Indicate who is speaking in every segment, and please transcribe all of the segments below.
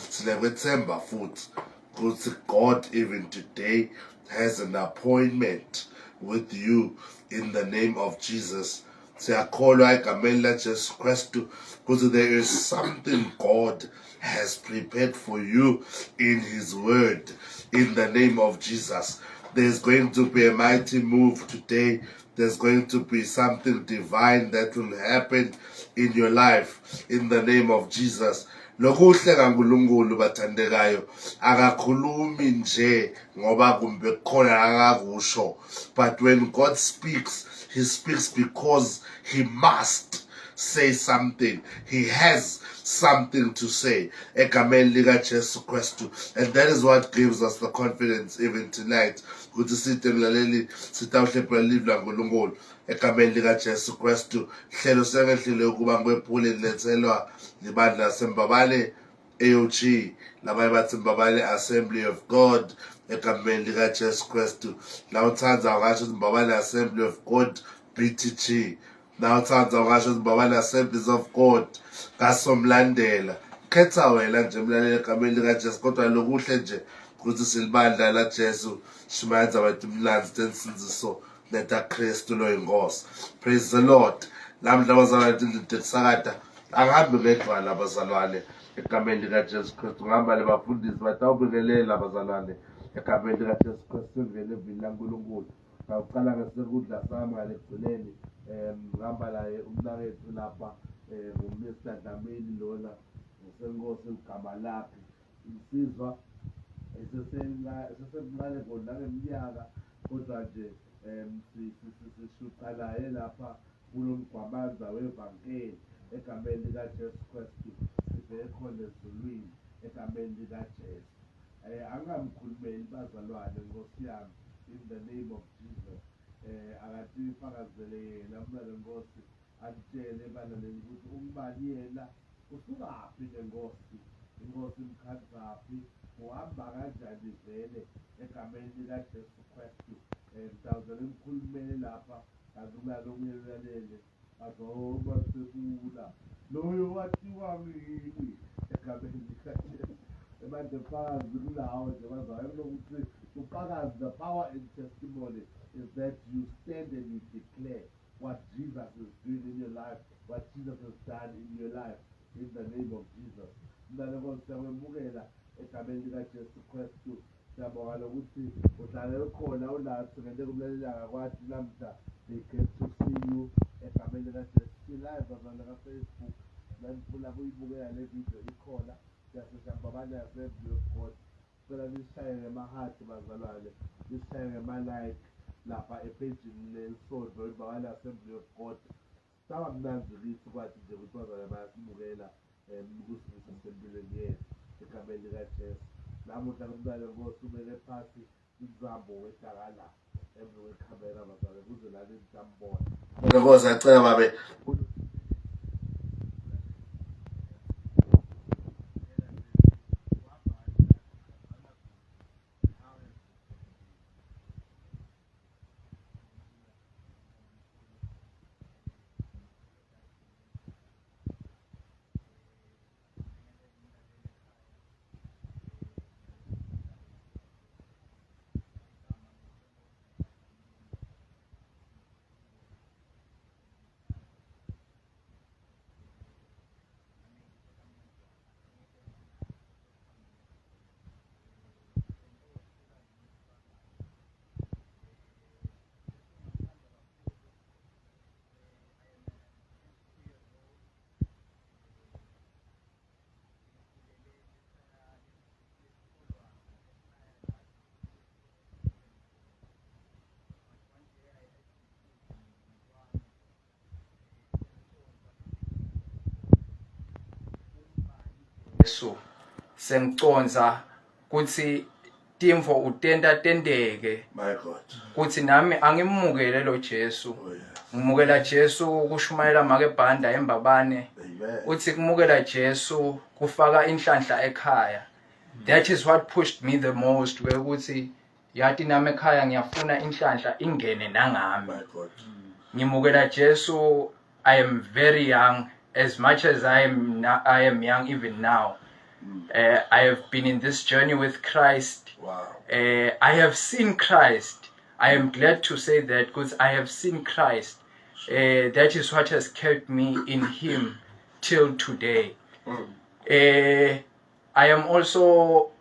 Speaker 1: siyakwethemba futhi ukuthi God even today has an appointment with you in the name of Jesus. Siyakholwa egameni laJesu Kristu because there is something God has prepared for you in his word in the name of Jesus. There's going to be a mighty move today. There's going to be something divine that will happen in your life in the name of Jesus. Lokuhle kaNkulunkulu bathandekayo akakhulumi nje ngoba kumbe khona akakusho, but when God speaks, he speaks because he must say something. He has something to say. Egameni likaJesu Kristu. And that is what gives us the confidence even tonight. Ukuthi sithi mlaleli sitawuhlephula live laNkulunkulu egameni likaJesu Kristu. Hlelo sengehlile ukuba ngwephule lethelwa libandla laseMbabane AOG labanye bathi Mbabane Assembly of God egameni likaJesu Kristu. Now uThanza ungasho Mbabane Assembly of God BTG. Now uThanza ungasho Mbabane Assemblies of God kaSomlandela. Khetha wena nje mlaleli egameni likaJesu, kodwa lokuhle nje ukuthi silibandla laJesu shimayenza abantu imlanzi tensinziso neta Kristu lo ingosi. Praise the Lord. Namhla abazalwane indlela ekusakada angihambi ngedwala abazalwane egameni likaJesu Kristu, ngihamba lebafundisi batawubingelela abazalwane egameni likaJesu Kristu ngivele evini laNkulunkulu. Ngaqala ngesekudla sami ngalekugcineni ngihamba laye umnakethu lapha nguMr Dlamini lona ngesenkosi igama lakhe insizwa esesemncane kodwa ngeminyaka, kodwa nje sishuqa naye lapha kulo mgwamanza wevankeli egameni likaJesu Kristu sivele khona ezulwini egameni likaJesu. Angamkhulumeli bazalwane Nkosi yami in the name of Jesus. Akathi ifakazele yena mna Nkosi atshele balaleli ukuthi umbani yena usukaphi ke Nkosi, Inkosi imkhathaphi uhamba kanjani vele egameni likaJesu Kristu. Mhlawumbe imkhulumele lapha akulalo umyelalele azoba sekula loyo wathiwa ngini egameni likaJesu. Manje fakazi kulawo nje bazwayo lokuthi ufakazi, the power in testimony is that you stand and you declare what Jesus is doing in your life, what Jesus has done in your life in the name of Jesus. Mntanenkosi siyamemukela egameni likaJesu Kristu. Siyabonga lokuthi uhlale khona unathi ngento kumlaleli akakwazi namhla they get to see you egameni likaJesu. Live bazalwane kaFacebook nanifuna kuyibukela le video ikhona. Mbabane Assembly of God. Cela nishaye ngemahathi bazalwane, nishaye ngema-like lapha epejini lelisodwa Mbabane Assembly of God. Saba mnanzi kithi kwathi nje ukuthi bazalwane bayasibukela kusivisa sempilweni yethu egameni likaJesu. Namuhla kumntwana Nkosi umele phasi inzambo wehlakala emva kwekhamera bazalwane kuze lani nitambona. Nkosi acela babe
Speaker 2: Yesu sengiconza kuthi timfo utenta tendeke,
Speaker 1: my God,
Speaker 2: kuthi nami angimukele lo Jesu. Ngimukela Jesu kushumayela make bhanda eMbabane. Uthi kumukela Jesu kufaka inhlanhla ekhaya. That is what pushed me the most, ukuthi yathi nami ekhaya ngiyafuna inhlanhla ingene nangami. Ngimukela Jesu. I am very young, as much as I am young even now. I have been in this journey with Christ.
Speaker 1: Wow.
Speaker 2: I have seen Christ. I am glad to say that because I have seen Christ. That is what has kept me in Him till today. I am also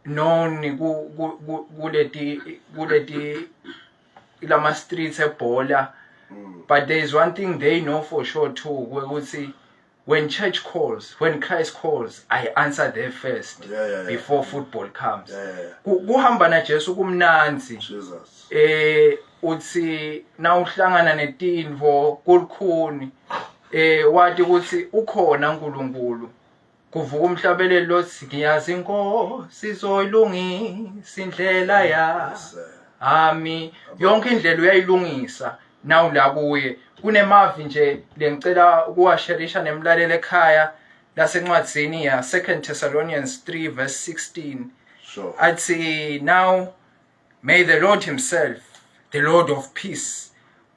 Speaker 2: known lama streets ebhola, but there is one thing they know for sure too, ukuthi when church calls, when Christ calls, I answer there first before football comes. Kuhamba na Jesu kumnanzi.
Speaker 1: Jesus.
Speaker 2: Uthi na uhlangana netinvo kulukhuni wathi ukuthi ukhona uNkulunkulu. Kuvuka umhlabeleli lothi ngiyazi inkosi izoyilungisa indlela ya ami, yonke indlela uyayilungisa. Nawu la kuye kunemavi nje lengicela ukuwasharisha nemlalelo ekhaya lasencwadzini ya 2 Thessalonians 3 verse 16.
Speaker 1: Sure.
Speaker 2: Athi, now may the Lord himself, the Lord of peace,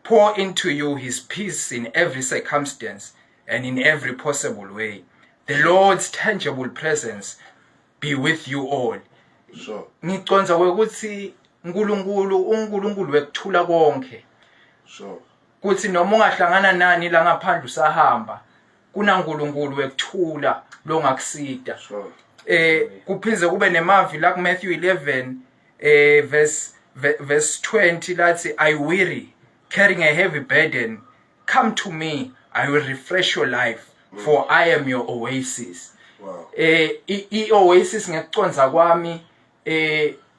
Speaker 2: pour into you his peace in every circumstance and in every possible way. The Lord's tangible presence be with you all.
Speaker 1: Sure.
Speaker 2: Ngiconza ukuthi uNkulunkulu wekuthula konke.
Speaker 1: Sure.
Speaker 2: Kuthi noma ungahlangana nani la ngaphandle usahamba, kunaNkulunkulu wekuthula longakusida.
Speaker 1: Sure.
Speaker 2: Kuphinze kube nemavi la kuMatthew 11 verse 20 lathi, I weary, carrying a heavy burden, come to me, I will refresh your life, for I am your oasis.
Speaker 1: Wow.
Speaker 2: I-oasis ngekuconza kwami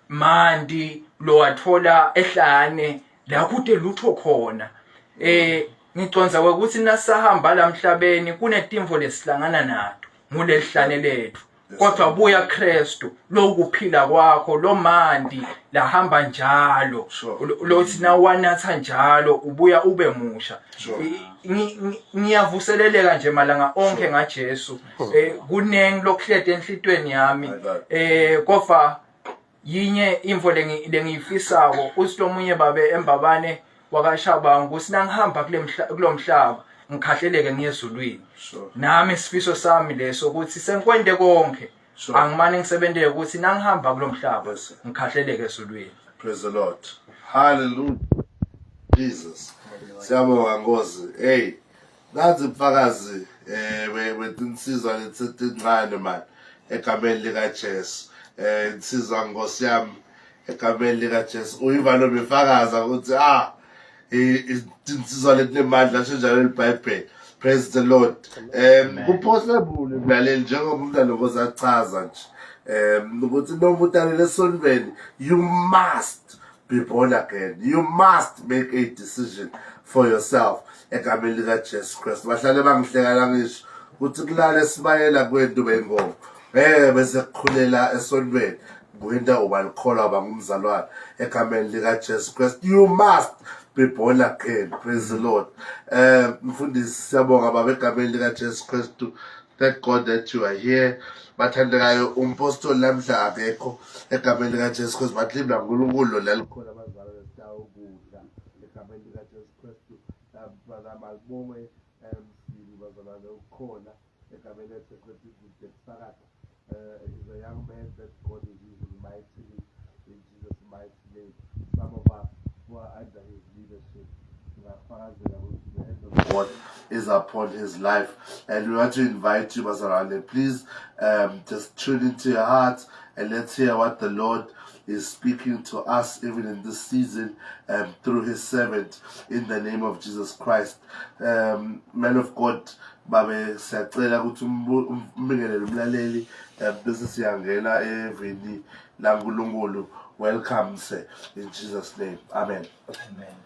Speaker 2: mandi lo wathola ehlane la kude lutho khona. Ngiconza ukuthi nasahamba la emhlabeni kunetimvo lesihlangana nato ngulelihlane lethu. Kodwa buya Kristu lo kuphila kwakho lo mandi lahamba njalo. Lothi na wanatha njalo ubuya ube musha. Ngiyavuseleleka nje malanga onke ngaJesu. Kunengi lokuhlede enhlitweni yami. Kofa yinye imvo lengiyifisako usilomunye babe embabane wakashabangu kusinangihamba kulomhlaba ngikhahleleke ngiyezulwini. Nami sifiso sami leso ukuthi senkwende konke angimane ngisebenzele ukuthi nangihamba kulomhlaba ngikhahleleke ezulwini.
Speaker 1: Praise the Lord. Hallelujah. Jesus. Siyabonga Nkosi. Hey, nazi mfakazi wetinsizwa letincane man egameni lika Jesu. Insizwa Nkosi yami egameni lika Jesu. Uyiva lo befakaza ukuthi insizwa letinemandla kanjalo iBhayibheli. Praise the Lord. Kupossible mlaleli njengoba umntwana Nkosi achaza nje ukuthi noma utalele esonweni, you must be born again. You must make a decision for yourself egameni lika Jesu Christ. Bahlale bangihleka la ngisho ukuthi kulala esibayela kwento bengomo bese kukhulela esonweni kwenta ubalikholwa bangumzalwane egameni lika Jesu Christ. You must be born again. Praise the Lord. Mfundisi siyabonga baba egameni lika Jesu Christ. Thank God that you are here. Bathandekayo umpostoli namhla akekho egameni lika Jesu Christ. Bathimba uNkulunkulu lalikhona abazalwane besitawo ukudla egameni lika Jesu Christ. Bazamalibume sibili bazalwane ukhona egameni lika Jesu Christ. He's a young man that God is using mightily in Jesus' mighty name. Some of us who are under his leadership, the hand of God is upon his life, and we want to invite you, Bazarane, please just tune into your heart and let's hear what the Lord is speaking to us even in this season through his servant in the name of Jesus Christ. Man of God, babe siyacela ukuthi umbingelele umlaleli bese siyangena evini laNkulunkulu. Welcome sir, in Jesus name. Amen.
Speaker 3: Amen.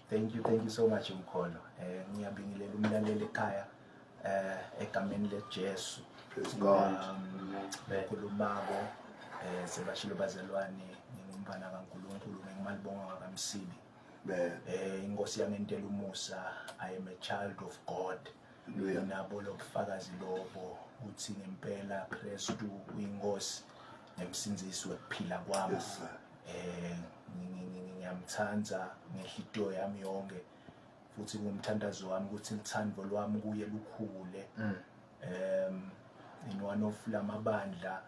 Speaker 3: Thank you so much Mkholo. Ngiyabingelela umlaleli ekhaya egameni leJesu.
Speaker 1: Praise God.
Speaker 3: Bekhulumako sebashilo bazalwane ngingumfana kaNkulunkulu ngimalibonga kaMsibi. Inkosi yangentela umusa. I am a child of God. Nginabo lokufakazi lobo uthi ngempela Kristu uyinkosi nemsinzisi wekuphila kwami. Ngiyamthanda ngenhliziyo yami yonke futhi ngumthandazo wami ukuthi uthando lwami kuye lukhule. In one of lamabandla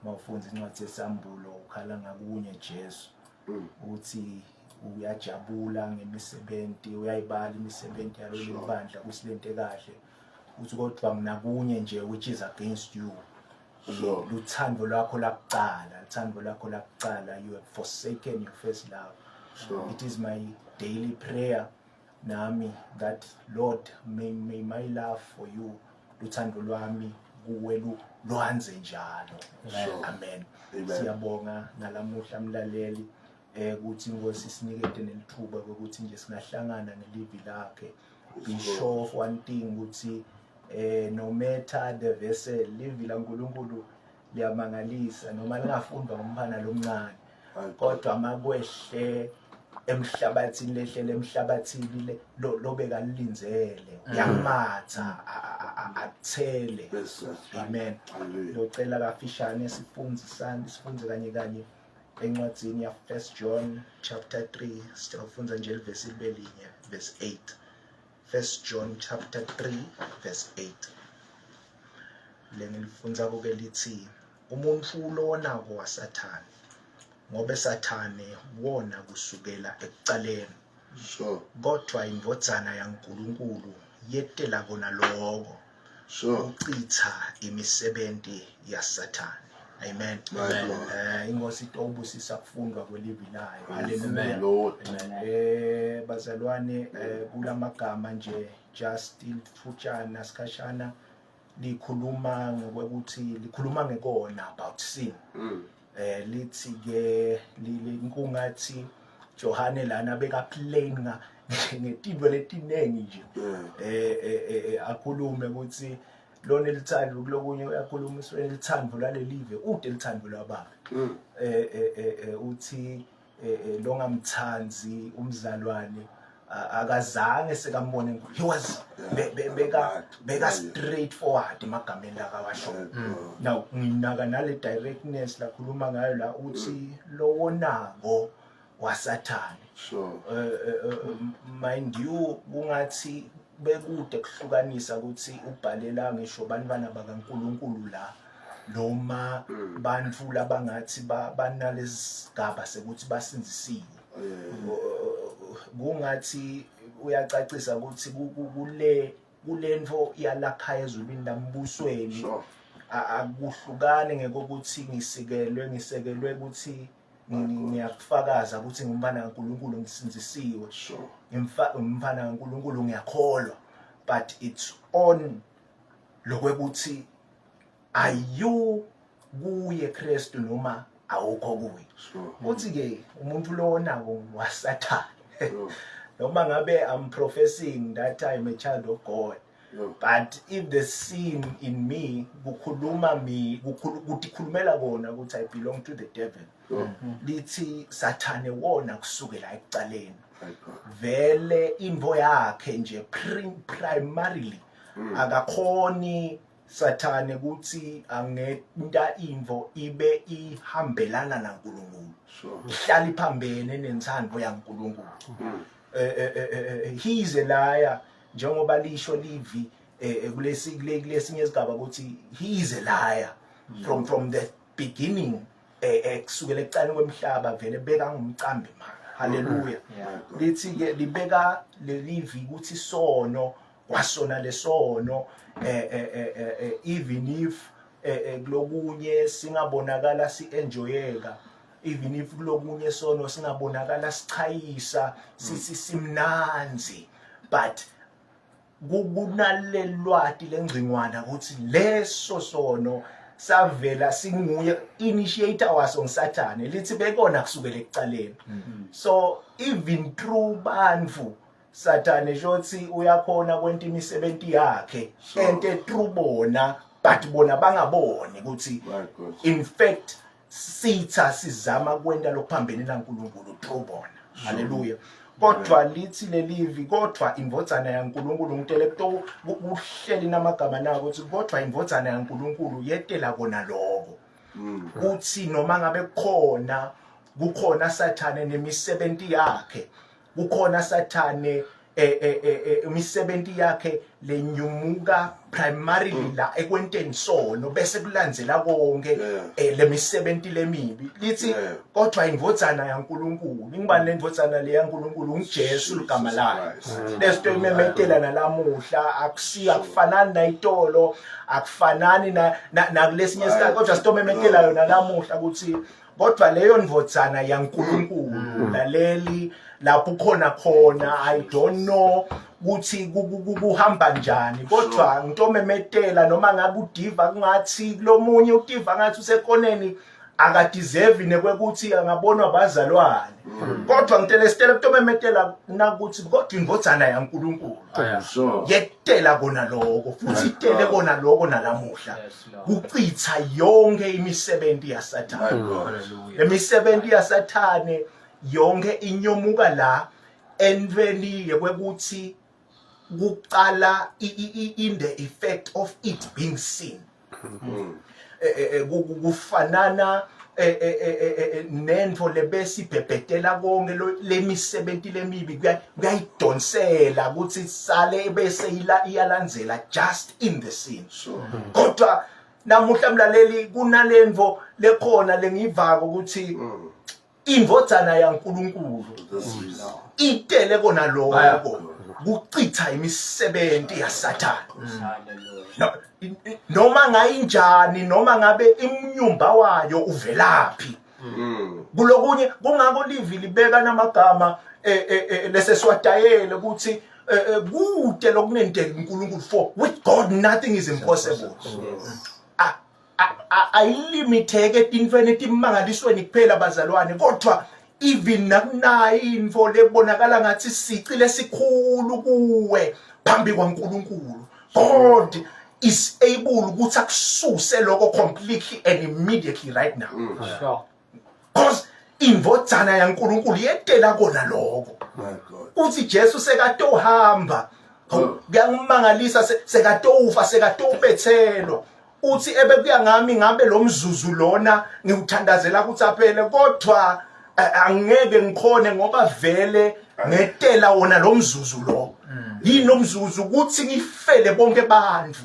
Speaker 3: mawufunza incwadi yesambulo ukhala ngakunye Jesu uthi uyajabula ngemisebenzi uyayibala imisebenzi yalolu bandla kusilente kahle uthi kodwa nginakunye nje which is against you. Luthando lwakho lakuqala you have forsaken your first love. It is my daily prayer nami that Lord may my love for you luthando lwami kuwe luhanze njalo. Amen. Siyabonga nalamuhla mlaleli ukuthi inkosi sinikete nelithuba ukuthi nje singahlangana nelivi lakhe. Be sure of one thing ukuthi no matter the vessel livi la uNkulunkulu liyamangalisa noma lingafundwa ngumphana lomncane kodwa makwehle emhlabathini lehlele emhlabathini lobeka lilinzele yamatha akuthele. Amen. Locela kafishane sifunze kanye encwadini ya 1 John chapter 3 sifunza nje ivesi libelinye verse 8. 1 John chapter 3 verse 8. Lengilifunza koke lithi umuntu ulona kwaSathane ngoba Sathane wona kusukela ekuqaleni kodwa indvodzana yaNkulunkulu yetela kona lokho uchitha imisebenzi yaSathane. Amen. Ingosi itobusisa kufundwa kwelivi layo. Hallelujah. Bazalwane kulamagama nje just ilithutshana sikhashana likhuluma ngekona about sin. Lithi ke linkungathi Johane lana beka plain ngetinto letinengi nje akhulume ukuthi lona elithando kulokunye uyakhuluma iswele lithando lalelive ude lithando lwababa uthi longamthanzi umzalwane akazange sekambone he was beka straight forward emagameni la kawasho. Now nginaka nale directness la khuluma ngayo la uthi lowo nako waSathane. Mind you kungathi bekude kuhlukanisa ukuthi ubhalela ngisho bantwana bakaNkulunkulu la noma bantfu labangathi banalesigaba sekuthi basinzisiwe. Kungathi uyacacisa ukuthi kulento yalakhaya ezulwini lambusweni akuhlukane ngekuthi ngisekelwe ukuthi ngiyakufakaza ukuthi ngumbana kaNkulunkulu ngisinzisiwe. Umfana kaNkulunkulu ngiyakholwa but it's on lokwekuthi are you kuye Kristu noma awukho kuye. Uthi ke umuntu lona waSathane noma ngabe I'm professing that I'm a child of God. But if the sin in me kukhulumela kona ukuthi I belong to the devil. Lithi Sathane wona kusukela ekuqaleni vele imvo yakhe nje primarily akakhoni Sathane ukuthi angenta imvo ibe ihambelana naNkulunkulu ihlala iphambene nensando yaNkulunkulu. He is a liar njengoba lisho livi kulesinye isigaba ukuthi he is a liar from the beginning kusukela ekuqaleni kwemhlaba vele beka ngumcambi manje. Hallelujah. Lithi ke libeka lelivi ukuthi sono wasona lesono even if kulokunye singabonakala enjoyeka even if kulokunye sono singabonakala sichayisa simnanzi but kunalelwati lengcingwana ukuthi leso sono savela singuye initiator waso ngiSathane lithi bekona kusukela ekuqaleni. So even true bantfu Sathane shothi uyakhona kwenta imisebenzi yakhe ente true bona but bona bangaboni ukuthi in fact sitha sizama kwenta lokuphambene naNkulunkulu true bona. Hallelujah. Kodwa lithi lelivi kodwa indvodzana yaNkulunkulu ngitele to uhleli namagama nako ukuthi kodwa indvodzana yaNkulunkulu yetela kona lokho uthi noma ngabe kukhona Sathane nemisebenzi yakhe kukhona Sathane imisebenzi yakhe lenyumuka primarily la ekwenteni sono bese kulandzela konke lemisebenzi lemibi lithi kodwa indvodzana yaNkulunkulu ngibani lendvodzana le yaNkulunkulu unguJesu ligama layo lesito imemetela nalamuhla akusiya akufanani nayitolo akufanani na kulesinye isikhathi kodwa sitomemetela yona namuhla ukuthi kodwa leyo ndvodzana yaNkulunkulu laleli lapho khona I don't know ukuthi kuhamba njani kodwa ngitomemetela noma ngabe udiva kungathi kulomunye udiva ngathi usekhoneni akadeserve nekwekuthi angabonwa abazalwane kodwa ngitelestela kutomemetela nakuthi kodwa indvodzana yaNkulunkulu yetela kona lokho futhi itele kona lokho nalamuhla kucitha yonke imisebenzi yaSathane lemisebenzi yaSathane yonke inyomuka la enveli yekwekuthi kuqala in the effect of it being seen kufanana nento lebesi bebhetela konke lemisebenzi lemibi kuyayidonsela ukuthi sale bese iyalandzela just in the scene kodwa namuhla mlaleli kunalenvo lekhona lengivaka ukuthi indvodzana yaNkulunkulu itele kona lokho kucitha imisebenzi yaSathane noma ngayinjani noma ngabe imnyumba wayo uvelaphi kulokunye kungako livi libeka namagama leseswadayele ukuthi kude lokunenteka uNkulunkulu for with God nothing is impossible ayilimiteke tintweni etimangalisweni kuphela bazalwane kodwa even nakunayo info lebonakala ngathi sici lesikhulu kuwe phambi kwaNkulunkulu God is able ukuthi akususe lokho completely and immediately right now because indvodzana yaNkulunkulu yetela kona lokho uthi Jesu sekatohamba kuyangimangalisa sekatofa sekatobethelwa uthi ebekuya ngami ngabe lo mzuzu lona ngiwuthandazela ukuthi aphele kodwa angeke ngikhone ngoba vele ngetela wona lo mzuzu lo yini umzuzu ukuthi ngifele bonke abantu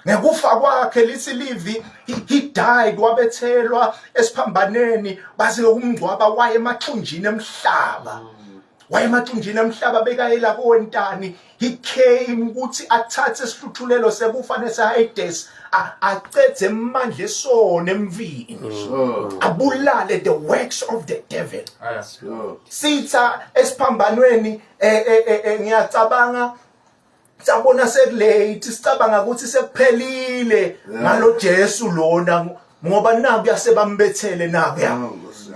Speaker 3: ngekufa kwakhe lithi livi he died wabethelwa esiphambaneni base umngcwaba waye emathunjini emhlaba bekayela kowentani he came ukuthi athathe isihluthulelo sekufa nesaHades acede emandla esona emvini abulale the works of the devil sitha esiphambanweni ngiyacabanga sabona sekulate sicabanga ukuthi sekuphelile ngalo Jesu lona ngoba naku yasebambethele naku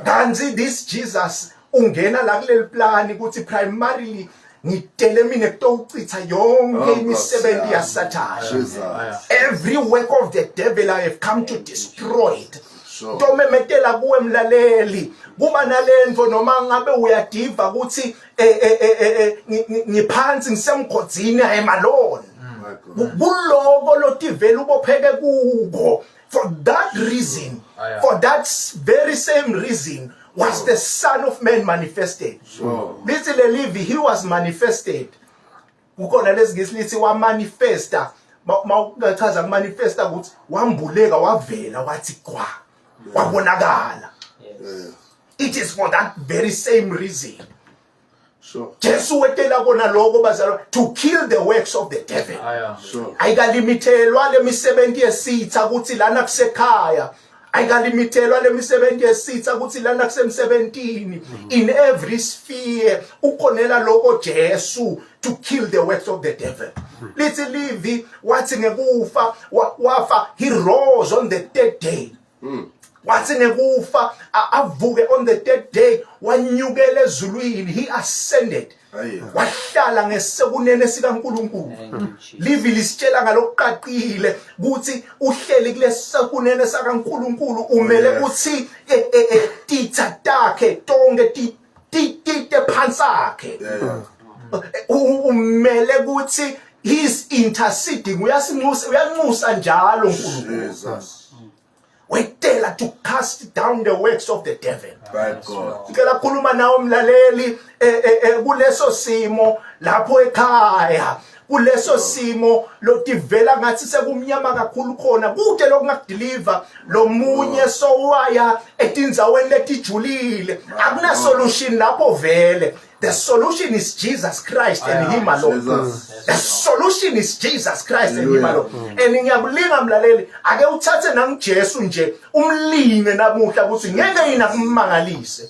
Speaker 3: kanzi this Jesus ungena la kuleli plan ukuthi primarily ngitele mina kutochitha yonke imisebenzi yaSathane every work of the devil I have come to destroy it tomemetela kuwe mlaleli kuba nalento noma ngabe uyadiva ukuthi ngiphansi ngisemgodini I'm alone kuloko lotivela ubopheke kubo for that reason for that very same reason was the Son of Man manifested. Lithi lelivi he was manifested. Ukona lesingisi wa manifesta. Mawuchaza kumanifesta ukuthi wambuleka wavela wathi kwa. Wabonakala. It is for that very same reason. Jesu wetela kona lokho bazalwa to kill the works of the devil. Ayikalimitelwa lemisebenzi yesitha ukuthi lana kusekhaya. Ayikalimitelwa lemisebenzi yesitha ukuthi lana kusemsebentini in every sphere ukhonela lokho Jesu to kill the works of the devil. Lithi livi wathi ngekufa wafa he rose on the third day. Wathi ngekufa avuke on the third day wanyukela ezulwini he ascended. Wahlala ngesekunene sikaNkulunkulu. Livi lisitshela ngalokuqaqile ukuthi uhleli kulesekunene sakaNkulunkulu umele ukuthi titha takhe tonke tite phansi akhe. Umele ukuthi he is interceding uyanxusa njalo uNkulunkulu. Wetela to cast down the works of the devil.
Speaker 1: By God.
Speaker 3: Ngicela khuluma nawe mlaleli kuleso simo lapho ekhaya kuleso simo lotivela ngathi sekumnyama kakhulu khona kude lokungakudeliver lo munye sowaya etindzaweni letijulile akuna solution lapho vele. The solution is Jesus Christ and him alone. The solution is Jesus Christ and him alone. And ngiyakulinga mlaleli ake uthathe nangiJesu nje umlinge namuhla ukuthi ngeke yina kummangalise.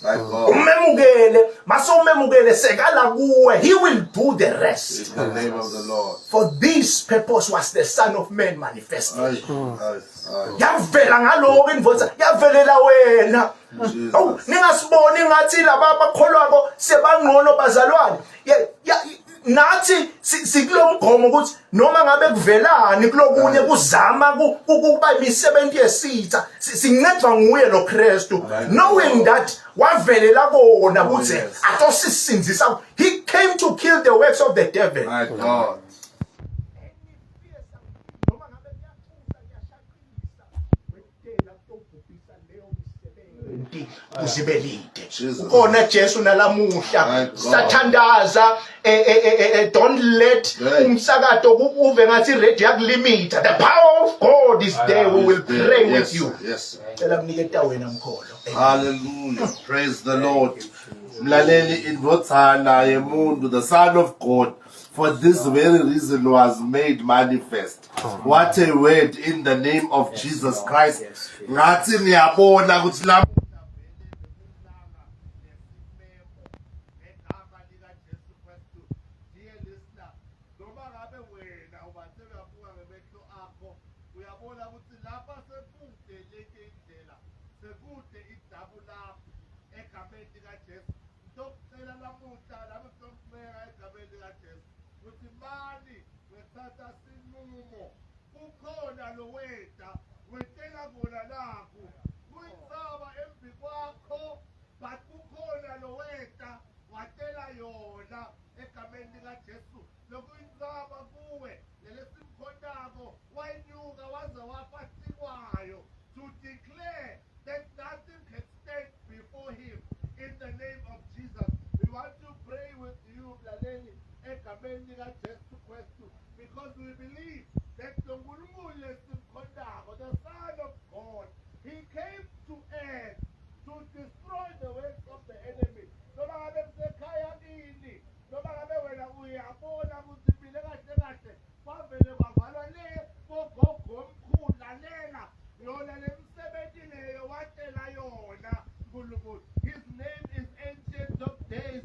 Speaker 3: Umemukele mase umemukele sekala kuwe, he will do the rest.
Speaker 1: In the name of the Lord.
Speaker 3: For this purpose was the Son of Man manifested. Yavela ngaloko indvodza yavelela wena. Oh, ningasiboni ngathi laba abakholwako sebangqono bazalwane. Nathi sikulomgomo ukuthi noma ngabe kuvelani kulokunye kuzama ukuba imisebenzi yesitha sincedwa nguye lo Kristu, knowing that wavelela kona ukuthi atosisinzisa. He came to kill the works of the devil.
Speaker 1: My God.
Speaker 3: Ukona Jesu nalamuhla sathandaza don't let umsakato uve ngathi ready yakulimita. The power of God is there. We will pray with you.
Speaker 1: Yes.
Speaker 3: Hallelujah.
Speaker 1: Praise the Lord. Mlaleli indvodzana yemundu, the Son of God, for this very reason was made manifest. What a word in the name of Jesus Christ. Ngathi niyabona ukuthi la because we believe that the Son of God, he came to earth to destroy the works of the enemy. His name is Ancient of Days.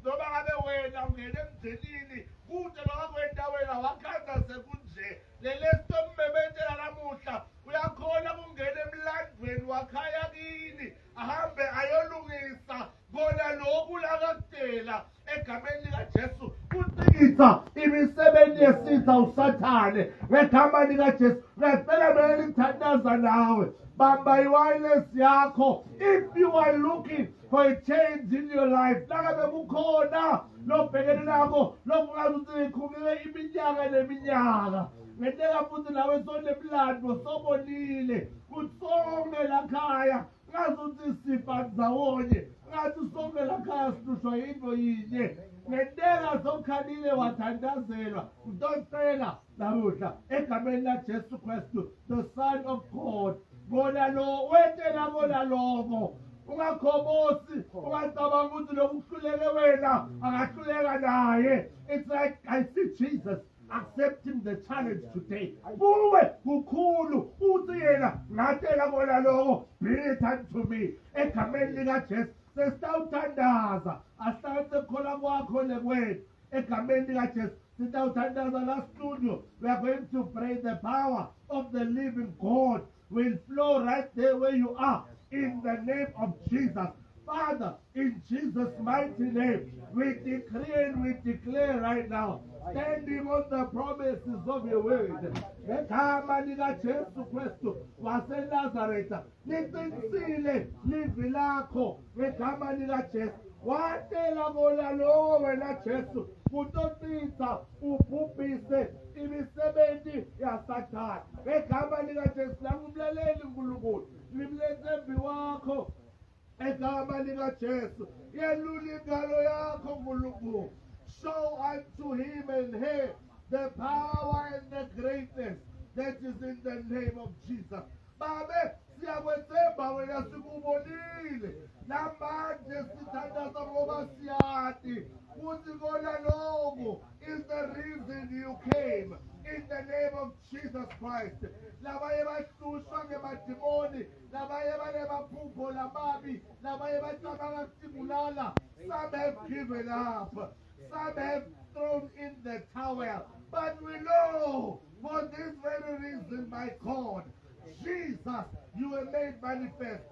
Speaker 1: Noma ngabe wena ungene emndenini kude lokwenda wena wakhanda sekunje lelesto mmebethela namuhla uyakhona kungena emlandweni wakhaya kini ahambe ayolungisa bona lokhu lakadela egameni likaJesu kucikisa imisebenzi yesitha usathane ngegama likaJesu. Ngicela mina ngithandaza nawe bamba iwayilesi yakho if you are looking for a change in your life. Nakabe kukhona lobhekene nako lokungazi ukuthi ikhulile iminyaka neminyaka ngenteka futhi nawe sonemlando sobonile kutsonge lakhaya ngazi ukuthi sifa ndzawonye ngathi sonke lakhaya sidushwa yinto yinye ngenteka sokhalile wathandazelwa udocela namuhla egameni laJesu Kristu, the Son of God. Bona lo wetela bona lobo ungakhobosi ungacabanga ukuthi lokuhluleke wena akahluleka naye. It's like I see Jesus accepting the challenge today. Kuwe kukhulu uthi yena ngatela bona lobo be it unto me egameni likaJesu. Sesitawuthandaza asithathe khona kwakho lekwethu egameni likaJesu. Sitawuthandaza la studio. We are going to pray. The power of the living God will flow right there where you are. In the name of Jesus. Father, in Jesus' mighty name, we decree and we declare right now, standing on the promises of your word. Ngegama likaJesu Kristu waseNazaretha, liqinisile livwi lakho ngegama likaJesu. Watela bona lowo wena Jesu kutotisa ubhubhise imisebenzi yaSathane ngegama likaJesu. Langumlaleli uNkulunkulu limlethe embi wakho Egama likaJesu. Yelula ingalo yakho Nkulunkulu. Show unto him and her the power and the greatness that is in the name of Jesus. Babe, siyakwethemba wena sikubonile. Namanje sithandaza ngoba siyazi ukuthi kona lokho is the reason you came. In the name of Jesus Christ. Labaye bahlushwa ngemadimoni, labaye banemaphupho lamabi, labaye bacabanga ukubulala. Some have given up. Some have thrown in the towel. But we know for this very reason, my God, Jesus, you were made manifest.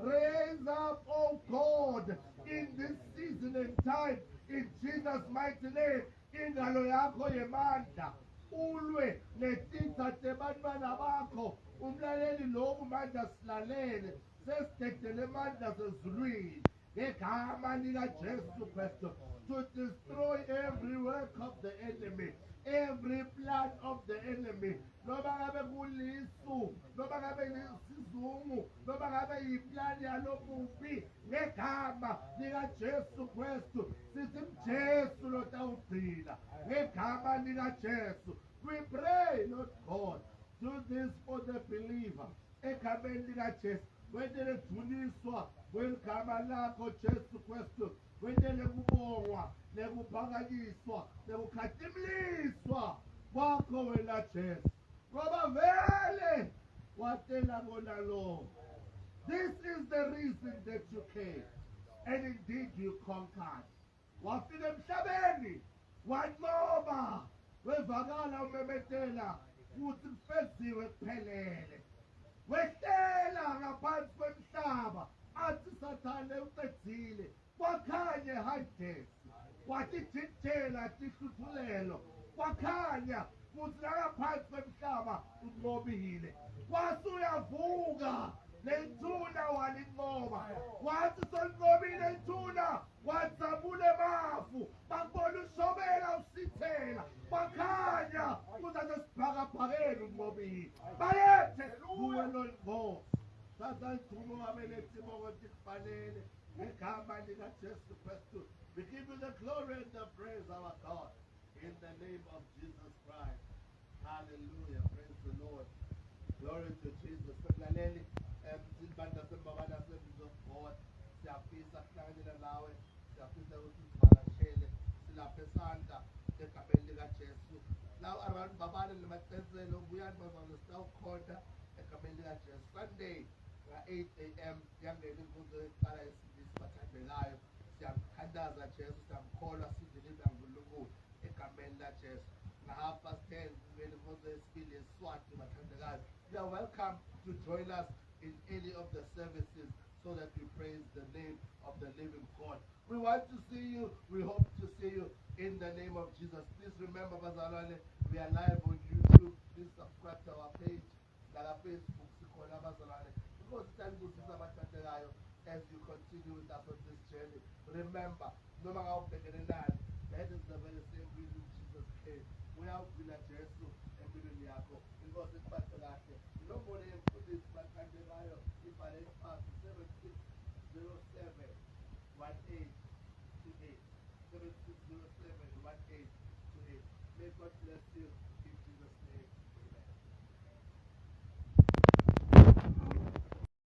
Speaker 1: Raise up, oh God, in this season and time, in Jesus' mighty name, ingalo yakho yemandla, ulwe netitha tebantwana bakho, umlaleli loku manje asilalele, sesidedele amandla sezulwini, ngegama likaJesu Kristu, to destroy every work of the enemy, every plan of the enemy. Noma ngabe kulisu, noma ngabe isizungu, noma ngabe yiplani yalomubi, ngegama likaJesu Kristu, sithi uJesu lotawugcina, ngegama likaJesu. We pray, Lord God, do this for the believer. Egameni likaJesu, wendele duniswa, kwegama lakho Jesu Kristu, wendele kubongwa, nekuphakanyiswa, nekukhazimliswa kwakho wena Jesu. Ngoba vele watela bona lo. This is the reason that you came. And indeed you conquered. Wafika emhlabeni, wanqoba, wevakala umemetela, ukuthi kufeziwe kuphelele. Wehlela ngaphansi kwemhlaba, athi Sathane uqedile, kwakhanye hagesi, wathi jithela tihluthulelo, kwakhanya ukuthi ngaphansi kwemhlaba unqobile. Wathi uyavuka, lethuna walinqoba, wathi solinqobile ithuna, wathambula emafu, bakubona ushobela usithela, bakhanya ukuthi asesibhakabhakeni unqobile. Bayethe kuwe lolungozi. Sathane dumo wabelethi bokuthi kufanele, ngegama likaJesu Kristu. We give you the glory and the praise, our God, in the name of Jesus Christ. Hallelujah. Praise the Lord. Glory to Jesus. Mlaleli, silibanda sembabana Assembly of God. Siyafisa kuhlanganyela nawe. Siyafisa ukuthi sivakashele. Silaphe esandla egameni likaJesu. Lawo abantu babane nemacenzelo ubuyani bazalo sitawukhonda egameni likaJesu. Sunday nga-8 a.m. yangena inkonzo yokuqala yesingisi bathandekayo. Siyamthandaza Jesu, siyamkholwa sidlile uNkulunkulu egameni likaJesu. Nga-10:30 kumele inkonzo yesibili yeSwati bathandekayo. You are welcome to join us in any of the services so that we praise the name of the living God. We want to see you. We hope to see you in the name of Jesus. Please remember, Bazalwane, we are live on YouTube. Please subscribe to our page, our Facebook, Bazalwane. Because as you continue with us on this journey, remember, no matter how big it is, that is the very same reason Jesus came. We are with Jesus and with Yako. Because it's back to that. No more than put this back on the line. If I didn't pass 76071828. 76071828. May God bless you.